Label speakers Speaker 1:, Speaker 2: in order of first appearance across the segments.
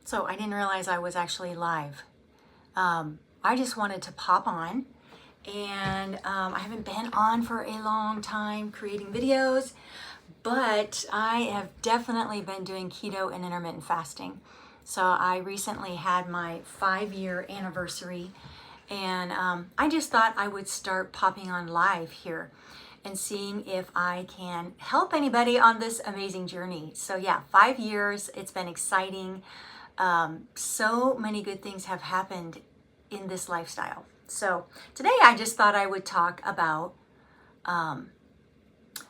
Speaker 1: So I didn't realize I was actually live. I just wanted to pop on, and I haven't been on for a long time creating videos, but I have definitely been doing keto and intermittent fasting. So I recently had my 5-year anniversary, and I just thought I would start popping on live here and seeing if I can help anybody on this amazing journey. So yeah, 5 years, it's been exciting. So many good things have happened in this lifestyle. So today I just thought I would talk about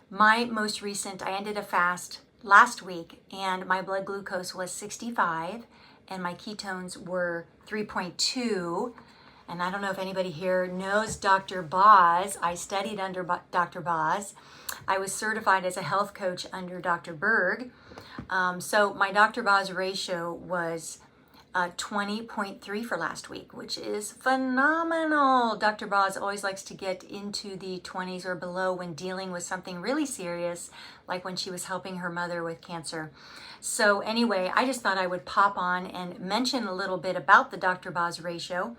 Speaker 1: my most recent, I ended a fast last week and my blood glucose was 65 and my ketones were 3.2. And I don't know if anybody here knows Dr. Boz. I studied under Dr. Boz. I was certified as a health coach under Dr. Berg. So my Dr. Boz ratio was 20.3 for last week, which is phenomenal. Dr. Boz always likes to get into the 20s or below when dealing with something really serious, like when she was helping her mother with cancer. So anyway, I just thought I would pop on and mention a little bit about the Dr. Boz ratio.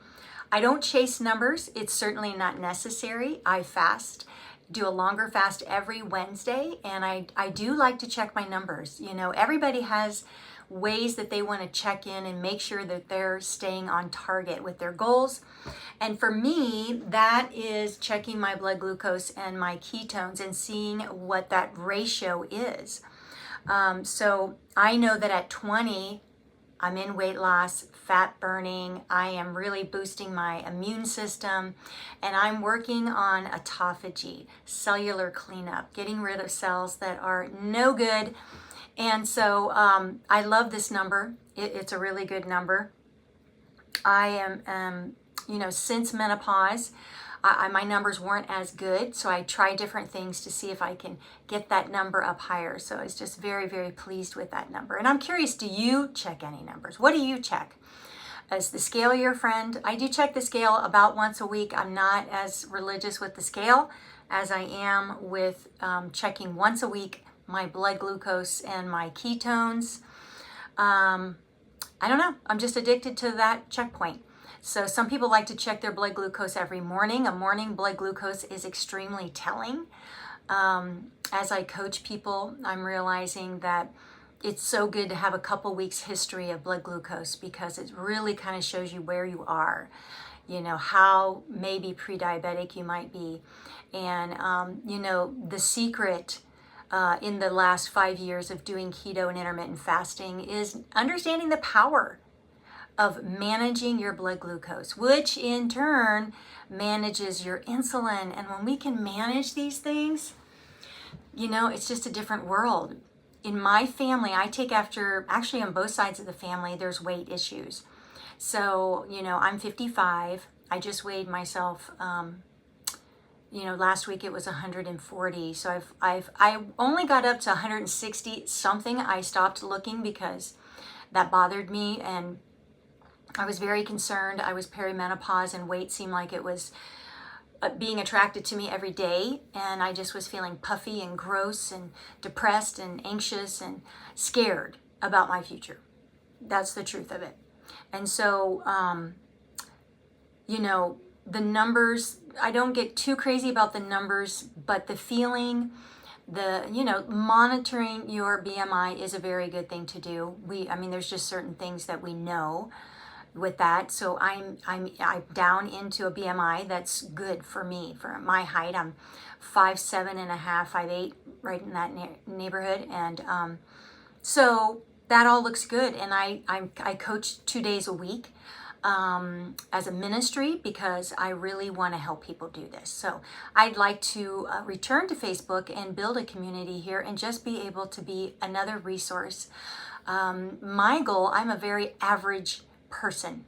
Speaker 1: I don't chase numbers. It's certainly not necessary. I fast, do a longer fast every Wednesday, and I do like to check my numbers. You know, everybody has ways that they want to check in and make sure that they're staying on target with their goals. And for me, that is checking my blood glucose and my ketones and seeing what that ratio is. So I know that at 20, I'm in weight loss, fat burning. I am really boosting my immune system, and I'm working on autophagy, cellular cleanup, getting rid of cells that are no good. And so I love this number. It's a really good number. I am, since menopause, my numbers weren't as good, so I tried different things to see if I can get that number up higher. So I was just very, very pleased with that number. And I'm curious, do you check any numbers? What do you check? Is the scale your friend? I do check the scale about once a week. I'm not as religious with the scale as I am with checking once a week my blood glucose and my ketones. I don't know. I'm just addicted to that checkpoint. So some people like to check their blood glucose every morning. A morning blood glucose is extremely telling. As I coach people, I'm realizing that it's so good to have a couple weeks history of blood glucose because it really kind of shows you where you are, you know, how maybe pre-diabetic you might be. And, the secret in the last 5 years of doing keto and intermittent fasting is understanding the power of managing your blood glucose, which in turn manages your insulin. And when we can manage these things, it's just a different world. In my family, I take after, actually on both sides of the family, there's weight issues. So, I'm 55. I just weighed myself, last week it was 140. So I only got up to 160 something. I stopped looking because that bothered me, and I was very concerned. I was perimenopause and weight seemed like it was being attracted to me every day, and I just was feeling puffy and gross and depressed and anxious and scared about my future. That's the truth of it. And so, the numbers, I don't get too crazy about the numbers, but the feeling, monitoring your BMI is a very good thing to do. There's just certain things that we know with that. So I'm down into a BMI that's good for me. For my height, I'm 5'7" and a half, 5'8", right in that neighborhood. And so that all looks good. And I coach 2 days a week as a ministry because I really want to help people do this. So I'd like to return to Facebook and build a community here and just be able to be another resource. My goal, I'm a very average person.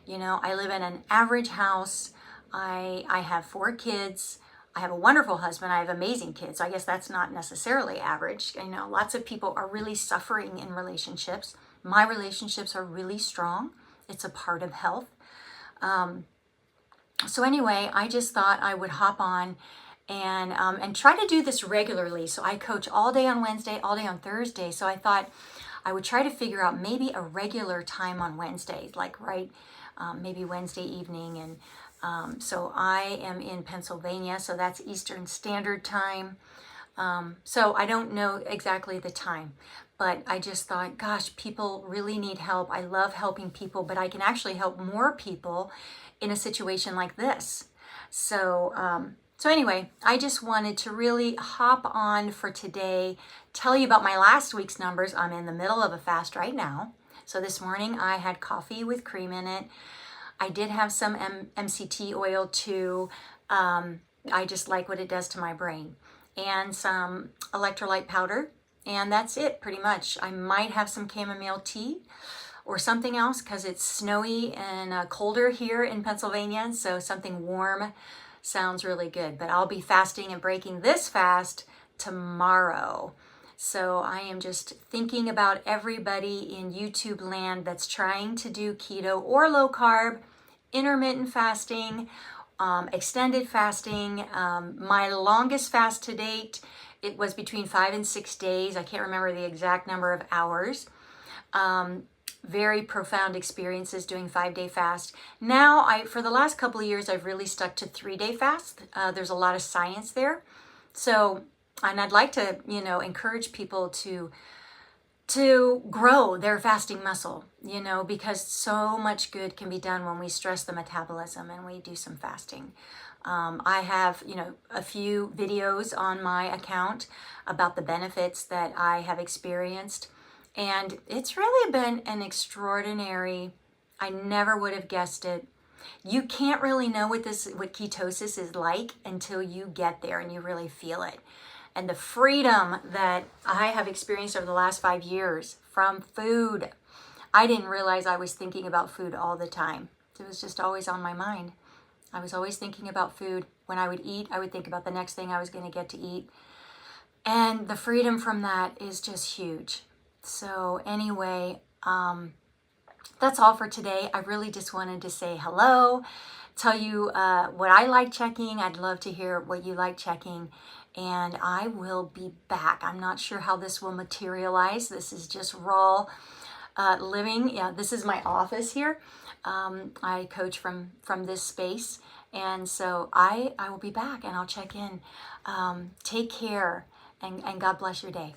Speaker 1: I live in an average house. I have 4 kids. I have a wonderful husband. I have amazing kids. So I guess that's not necessarily average. Lots of people are really suffering in relationships. My relationships are really strong. It's a part of health. So anyway, I just thought I would hop on and try to do this regularly. So I coach all day on Wednesday, all day on Thursday. So I thought I would try to figure out maybe a regular time on Wednesdays, like maybe Wednesday evening. And so I am in Pennsylvania, so that's Eastern Standard Time. So I don't know exactly the time, but I just thought, gosh, people really need help. I love helping people, but I can actually help more people in a situation like this. So anyway, I just wanted to really hop on for today, tell you about my last week's numbers. I'm in the middle of a fast right now. So this morning I had coffee with cream in it. I did have some MCT oil too. I just like what it does to my brain. And some electrolyte powder. And that's it pretty much. I might have some chamomile tea or something else because it's snowy and colder here in Pennsylvania. So something warm sounds really good. But I'll be fasting and breaking this fast tomorrow. So I am just thinking about everybody in YouTube land that's trying to do keto or low carb, intermittent fasting, extended fasting. My longest fast to date, it was between 5 and 6 days. I can't remember the exact number of hours. Very profound experiences doing 5-day fast. Now, for the last couple of years, I've really stuck to 3-day fast. There's a lot of science there. So, and I'd like to, encourage people to grow their fasting muscle, because so much good can be done when we stress the metabolism and we do some fasting. I have, a few videos on my account about the benefits that I have experienced. And it's really been an extraordinary, I never would have guessed it. You can't really know what ketosis is like until you get there and you really feel it. And the freedom that I have experienced over the last 5 years from food. I didn't realize I was thinking about food all the time. It was just always on my mind. I was always thinking about food. When I would eat, I would think about the next thing I was going to get to eat. And the freedom from that is just huge. So anyway, that's all for today. I really just wanted to say hello, tell you what I like checking. I'd love to hear what you like checking. And I will be back. I'm not sure how this will materialize. This is just raw living. Yeah, this is my office here. I coach from this space. And so I will be back and I'll check in. Take care and God bless your day.